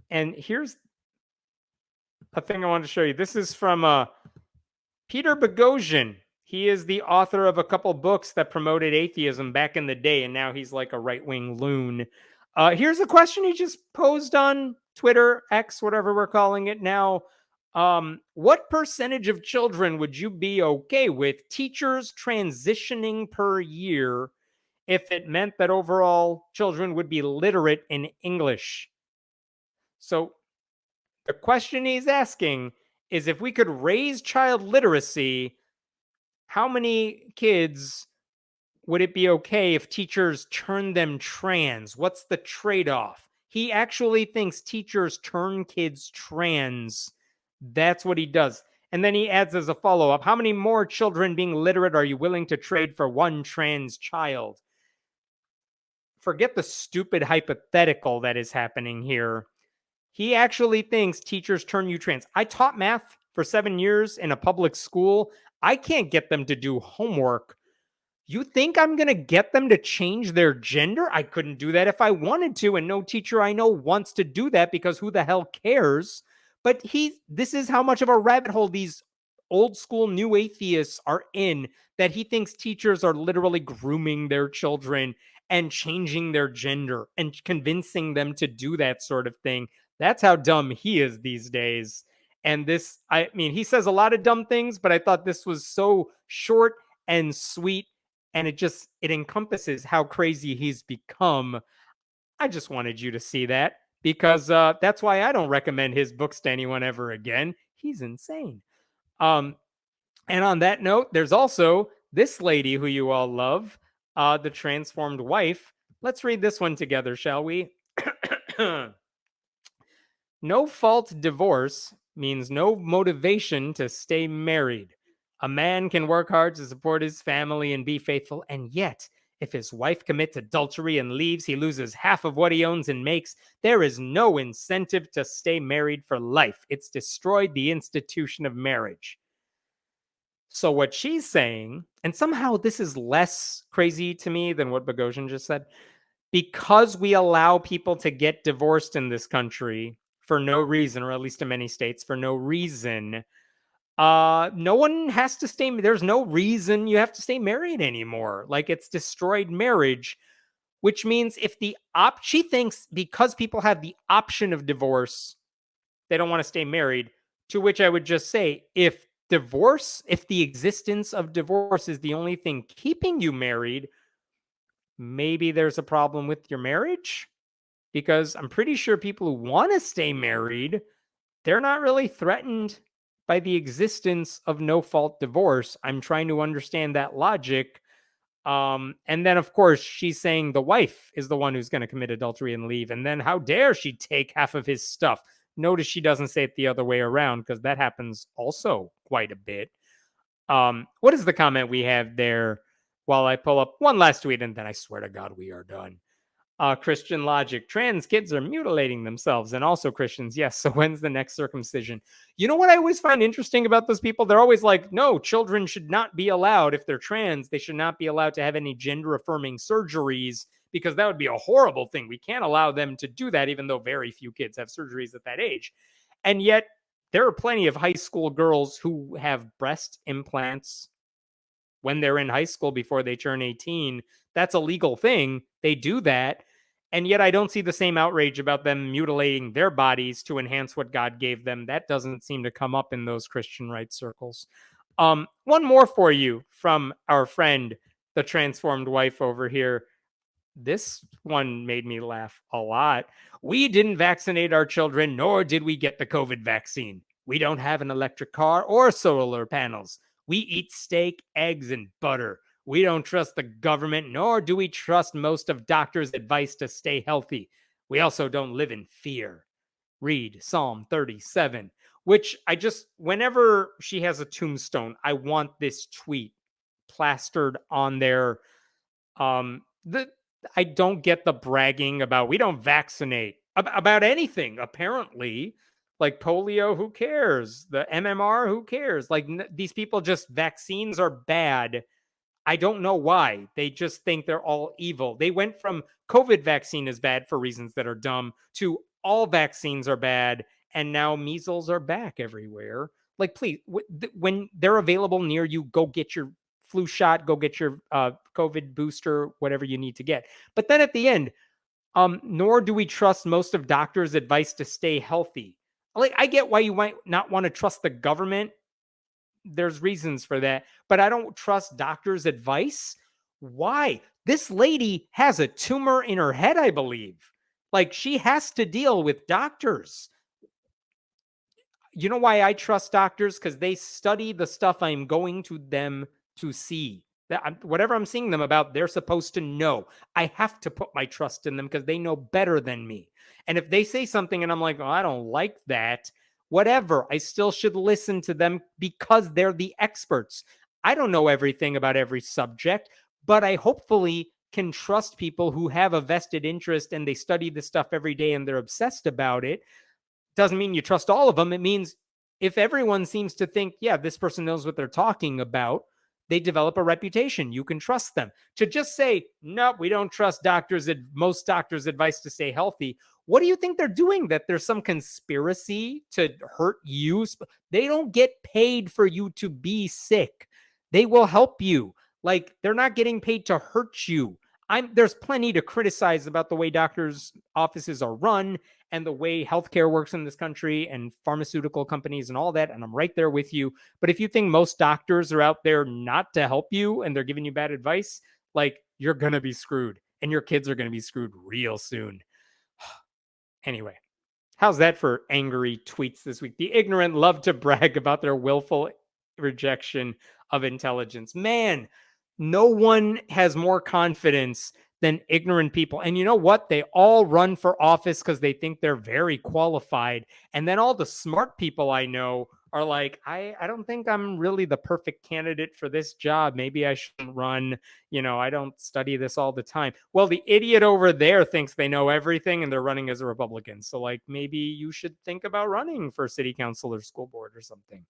And here's a thing I wanted to show you. This is from Peter Boghossian. He is the author of a couple books that promoted atheism back in the day, and now he's like a right-wing loon. Here's a question he just posed on Twitter, X, whatever we're calling it now. What percentage of children would you be okay with teachers transitioning per year if it meant that overall children would be literate in English? So the question he's asking is, if we could raise child literacy, how many kids would it be okay if teachers turned them trans? What's the trade-off? He actually thinks teachers turn kids trans. That's what he does. And then he adds as a follow-up, how many more children being literate are you willing to trade for one trans child? Forget the stupid hypothetical that is happening here. He actually thinks teachers turn you trans. I taught math for 7 years in a public school. I can't get them to do homework. You think I'm going to get them to change their gender? I couldn't do that if I wanted to, and no teacher I know wants to do that because who the hell cares? But this is how much of a rabbit hole these old school new atheists are in, that he thinks teachers are literally grooming their children and changing their gender and convincing them to do that sort of thing. That's how dumb he is these days. And this, I mean, he says a lot of dumb things, but I thought this was so short and sweet, and it encompasses how crazy he's become. I just wanted you to see that, because that's why I don't recommend his books to anyone ever again. He's insane. And on that note, there's also this lady who you all love, the transformed wife. Let's read this one together, shall we? No fault divorce means no motivation to stay married. A man can work hard to support his family and be faithful, and yet, if his wife commits adultery and leaves, he loses half of what he owns and makes. There is no incentive to stay married for life. It's destroyed the institution of marriage. So what she's saying, and somehow this is less crazy to me than what Boghossian just said, because we allow people to get divorced in this country for no reason, or at least in many states for no reason, no one has to stay. There's no reason you have to stay married anymore. Like, it's destroyed marriage, which means if she thinks because people have the option of divorce, they don't want to stay married. To which I would just say, if the existence of divorce is the only thing keeping you married, maybe there's a problem with your marriage, because I'm pretty sure people who want to stay married, they're not really threatened by the existence of no fault divorce. I'm trying to understand that logic. And then, of course, she's saying the wife is the one who's going to commit adultery and leave. And then how dare she take half of his stuff? Notice she doesn't say it the other way around, because that happens also quite a bit. What is the comment we have there while I pull up one last tweet, and then I swear to God we are done. Christian logic. Trans kids are mutilating themselves, and also Christians. Yes. So when's the next circumcision? You know what I always find interesting about those people? They're always like, no, children should not be allowed, if they're trans, they should not be allowed to have any gender affirming surgeries, because that would be a horrible thing. We can't allow them to do that, even though very few kids have surgeries at that age. And yet there are plenty of high school girls who have breast implants when they're in high school before they turn 18. That's a legal thing. They do that. And yet I don't see the same outrage about them mutilating their bodies to enhance what God gave them. That doesn't seem to come up in those Christian rights circles. One more for you from our friend, the transformed wife over here. This one made me laugh a lot. We didn't vaccinate our children, nor did we get the COVID vaccine. We don't have an electric car or solar panels. We eat steak, eggs, and butter. We don't trust the government, nor do we trust most of doctors' advice to stay healthy. We also don't live in fear. Read Psalm 37, which whenever she has a tombstone, I want this tweet plastered on there. I don't get the bragging about we don't vaccinate about anything, apparently. Like polio, who cares? The MMR, who cares? Like, these people just, vaccines are bad. I don't know why. They just think they're all evil. They went from COVID vaccine is bad for reasons that are dumb to all vaccines are bad, and now measles are back everywhere. Like, please, when they're available near you, go get your flu shot, go get your COVID booster, whatever you need to get. But then at the end, nor do we trust most of doctors' advice to stay healthy. Like, I get why you might not want to trust the government. There's reasons for that, but I don't trust doctors' advice. Why? This lady has a tumor in her head, I believe. Like, she has to deal with doctors. You know why I trust doctors? Because they study the stuff I'm going to them to see. Whatever I'm seeing them about, they're supposed to know. I have to put my trust in them because they know better than me. And if they say something and I'm like, oh, I don't like that, whatever, I still should listen to them because they're the experts. I don't know everything about every subject, but I hopefully can trust people who have a vested interest and they study this stuff every day and they're obsessed about it. Doesn't mean you trust all of them. It means if everyone seems to think, yeah, this person knows what they're talking about, they develop a reputation. You can trust them. To just say, no, we don't trust most doctors' advice to stay healthy. What do you think they're doing? That there's some conspiracy to hurt you? They don't get paid for you to be sick. They will help you. Like, they're not getting paid to hurt you. There's plenty to criticize about the way doctors' offices are run and the way healthcare works in this country and pharmaceutical companies and all that. And I'm right there with you. But if you think most doctors are out there not to help you and they're giving you bad advice, like, you're going to be screwed and your kids are going to be screwed real soon. Anyway, how's that for angry tweets this week? The ignorant love to brag about their willful rejection of intelligence. Man, no one has more confidence than ignorant people. And you know what? They all run for office because they think they're very qualified. And then all the smart people I know are like, I don't think I'm really the perfect candidate for this job. Maybe I shouldn't run. I don't study this all the time. Well, the idiot over there thinks they know everything and they're running as a Republican. So, like, maybe you should think about running for city council or school board or something.